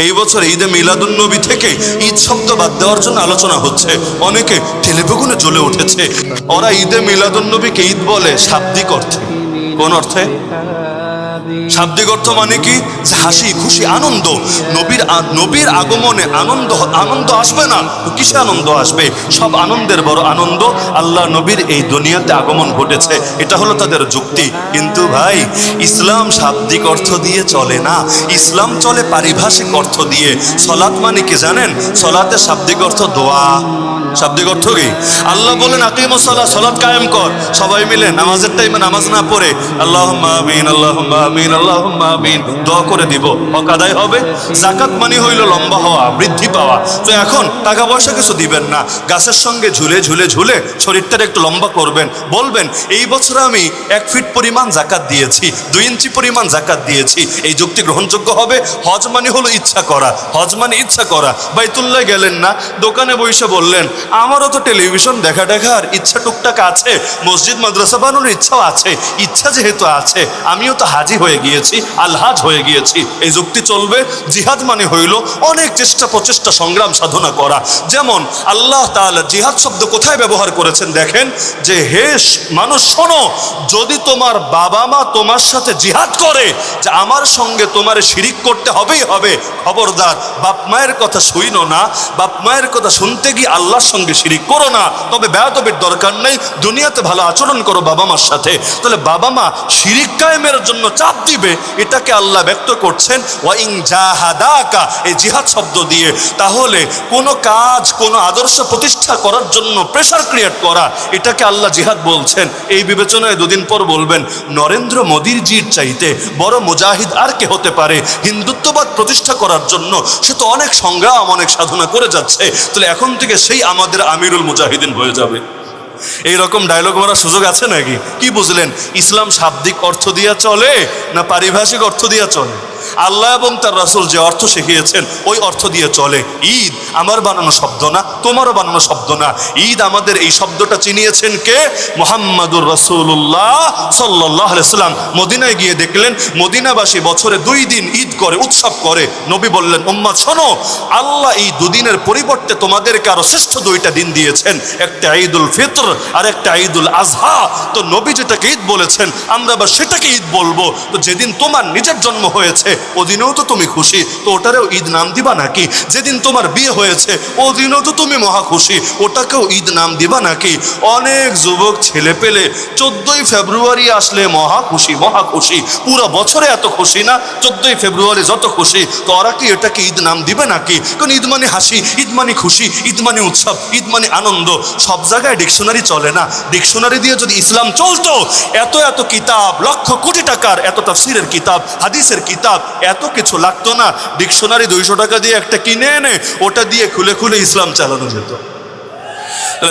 এই বছর ঈদে মিলাদুন্নবী থেকে ঈদ শব্দ বাদ দেওয়ার জন্য আলোচনা হচ্ছে। অনেকে টেলিভিশনে জ্বলে উঠেছে। ওরা ঈদে মিলাদুন্নবীকে ঈদ বলে শাব্দিক অর্থে। কোন অর্থে? শাব্দিক অর্থ মানে কি? যে হাসি খুশি আনন্দ। নবীর আগমনে আনন্দ আসবে না তো কিসে আনন্দ আসবে? সব আনন্দের বড় আনন্দ আল্লাহ নবীর এই দুনিয়াতে আগমন ঘটেছে, এটা হলো তাদের যুক্তি। কিন্তু ভাই, ইসলাম শাব্দিক অর্থ দিয়ে চলে না, ইসলাম চলে পারিভাষিক অর্থ দিয়ে। সলাত মানে কি জানেন? সলাতের শাব্দিক অর্থ দোয়া। শাব্দিক অর্থ কি? আল্লাহ বলেন আকিমুস সালাহ, সালাত কায়েম কর। সবাই মিলে নামাজের টাইমে নামাজ না পড়ে আল্লাহুম্মা আমিন আল্লাহুম্মা আমিন আল্লাহুম্মা আমিন দোয়া করে দিব, হক আদায় হবে। যাকাত মানে হইল লম্বা হওয়া, বৃদ্ধি পাওয়া। তো এখন টাকা পয়সা কিছু দিবেন না, গাছের সঙ্গে ঝুলে ঝুলে ঝুলে শরীরটার একটু লম্বা করবেন। বলবেন এই বছর আমি 1 ফিট পরিমাণ যাকাত দিয়েছি, 2 ইঞ্চি পরিমাণ যাকাত দিয়েছি। এই যুক্তি গ্রহণযোগ্য হবে? হজ মানে হলো ইচ্ছা করা, হজ মানে ইচ্ছা করা। বাইতুল্লাহ গেলেন না, দোকানে বসে বললেন আমারও তো টেলিভিশন দেখার ইচ্ছা টুকটাক আছে, মসজিদ মাদ্রাসা বানানোর ইচ্ছাও আছে। ইচ্ছা যেহেতু আছে, আমিও তো হাজি হয়ে গিয়েছি, আলহাজ হয়ে গিয়েছি। এই যুক্তি চলবে? জিহাদ মানে হইল অনেক চেষ্টা প্রচেষ্টা সংগ্রাম সাধনা করা। যেমন আল্লাহ তাআলা জিহাদ শব্দ কোথায় ব্যবহার করেছেন দেখেন, যে হে মানুষ শোনো, যদি তোমার বাবা মা তোমার সাথে জিহাদ করে যে আমার সঙ্গে তোমার শিরিক করতে হবেই হবে, খবরদার বাপ মায়ের কথা শুইনো না, বাপ মায়ের কথা শুনতে গিয়ে আল্লাহর সঙ্গে শিরিক করো না। তবে বেয়াদবির দরকার নেই, দুনিয়াতে ভালো আচরণ করো বাবা মার সাথে। তাহলে বাবা মা শিরিক কায়েমের জন্য চাপ দিবে, এটাকে আল্লাহ ব্যক্ত করছেন ওয়া ইন জাহাদাকা, এই জিহাদ শব্দ দিয়ে। তাহলে কোনো কাজ, কোনো আদর্শ প্রতিষ্ঠা করার জন্য প্রেসার ক্রিয়েট করা, এটাকে আল্লাহ জিহাদ বলছেন। এই বিবেচনায় দুদিন পর বলবেন নরেন্দ্র মোদীর জির চাইতে বড় মুজাহিদ আর কে হতে পারে? হিন্দুত্ববাদ প্রতিষ্ঠা করার জন্য সে তো অনেক সংগ্রাম, অনেক সাধনা করে যাচ্ছে। তাহলে এখন থেকে সেই আমাদের আমিরুল মুজাহিদিন হয়ে যাবে। এইরকম ডায়লগ মারার সুযোগ আছে নাকি? কি বুঝলেন? ইসলাম শাব্দিক অর্থ দিয়া চলে না পারিভাষিক অর্থ দিয়া চলে? আল্লাহ এবং তার রাসূল যে অর্থ শিখিয়েছেন ওই অর্থ দিয়ে চলে। ঈদ আমার বানানো শব্দ না, তোমারও বানানো শব্দ না। ঈদ আমাদের এই শব্দটা চিনিয়েছেন কে? মুহাম্মাদুর রাসূলুল্লাহ সাল্লাল্লাহু আলাইহি সাল্লাম। মদিনায় গিয়ে দেখলেন মদিনাবাসী বছরে 2 দিন ঈদ করে, উৎসব করে। নবী বললেন উম্মত শোনো, আল্লাহ এই 2 দিনের পরিবর্তে তোমাদেরকে আরো শ্রেষ্ঠ 2টা দিন দিয়েছেন, একটা ঈদুল ফিতর আর একটা ঈদুল আজহা। তো নবী যেটাকে ঈদ বলেছেন আমরা আবার সেটাকে ঈদ বলবো। তো যেদিন তোমার নিজের জন্ম হয়েছে ওদিনেও তো তুমি খুশি, তো ওটারেও ঈদ নাম দিবা নাকি? যেদিন তোমার বিয়ে হয়েছে ওদিনেও তো তুমি মহা খুশি, ওটাকেও ঈদ নাম দিবা নাকি? অনেক যুবক ছেলে পেলে 14ই ফেব্রুয়ারি আসলে মহা খুশি, মহা খুশি, পুরো বছরে এত খুশি না, 14ই ফেব্রুয়ারি যত খুশি। তো ওরা কি এটাকে ঈদ নাম দিবে নাকি? কারণ ঈদ মানে হাসি, ঈদ মানে খুশি, ঈদ মানে উৎসব, ঈদ মানে আনন্দ। সব জায়গায় ডিকশনারি চলে না। ডিকশনারি দিয়ে যদি ইসলাম চলতো, এত এত কিতাব, লক্ষ কোটি টাকার এত তাফসীরের কিতাব, হাদিসের কিতাব, এত কিছু লাগতো না। ডিকশনারি 200 টাকা দিয়ে একটা কিনে এনে ওটা দিয়ে খুলে খুলে ইসলাম চালানো যেত।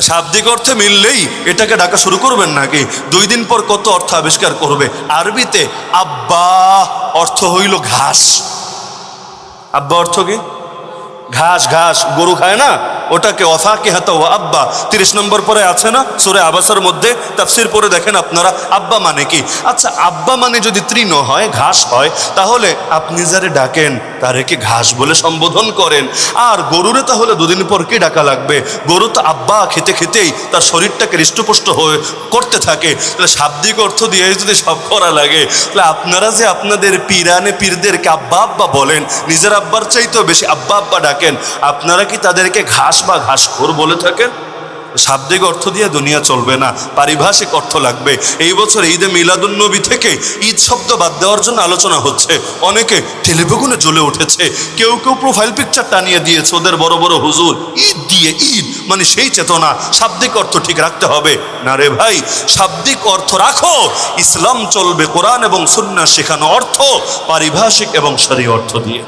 শাব্দিক অর্থে মিললেই এটাকে ডাকা শুরু করবেন নাকি? 2 দিন পর কত অর্থ আবিষ্কার করবে। আরবিতে আব্বা অর্থ হইল ঘাস। আব্বা অর্থ কি? ঘাস। ঘাস গরু খায় না, ওটাকে ওয়াফাকিহাতা ওয়া আব্বা 30 নম্বর পরে আছে না সূরা আবাসার মধ্যে, তাফসীর পড়ে দেখেন আপনারা আব্বা মানে কি। আচ্ছা, আব্বা মানে যদি তৃণ হয়, ঘাস হয়, তাহলে আপনি যারে ডাকেন তারে কি ঘাস বলে সম্বোধন করেন? আর গরুরে তাহলে 2 দিন পর কি ডাকা লাগবে? গরু তো আব্বা খেতে খেতেই তার শরীরটাকে হৃষ্টপুষ্ট হয়ে করতে থাকে। তাহলে শাব্দিক অর্থ দিয়ে যদি সব করা লাগে, তাহলে আপনারা যে আপনাদের পীরানে পীরদেরকে আব্বা আব্বা বলেন, নিজের আব্বার চাইতেও বেশি আব্বা আব্বা ডাকেন, আপনারা কি তাদেরকে ঘাস বা ঘাসখোর বলে থাকেন? শাব্দিক অর্থ দিয়ে দুনিয়া চলবে না, পারিভাষিক অর্থ লাগবে। এই বছর ঈদে মিলাদুন্নবী থেকে ঈদ শব্দ বাদ দেওয়ার জন্য আলোচনা হচ্ছে। অনেকে টেলিভিশনে জ্বলে উঠেছে, কেউ কেউ প্রোফাইল পিকচার টানিয়ে দিয়েছে ওদের বড় বড় হুজুর ঈদ দিয়ে। ঈদ মানে সেই চেতনা, শাব্দিক অর্থ ঠিক রাখতে হবে না রে ভাই। শাব্দিক অর্থ রাখো, ইসলাম চলবে কোরআন এবং সুন্নাহ শেখানো অর্থ, পারিভাষিক এবং শরীয়ত অর্থ দিয়ে।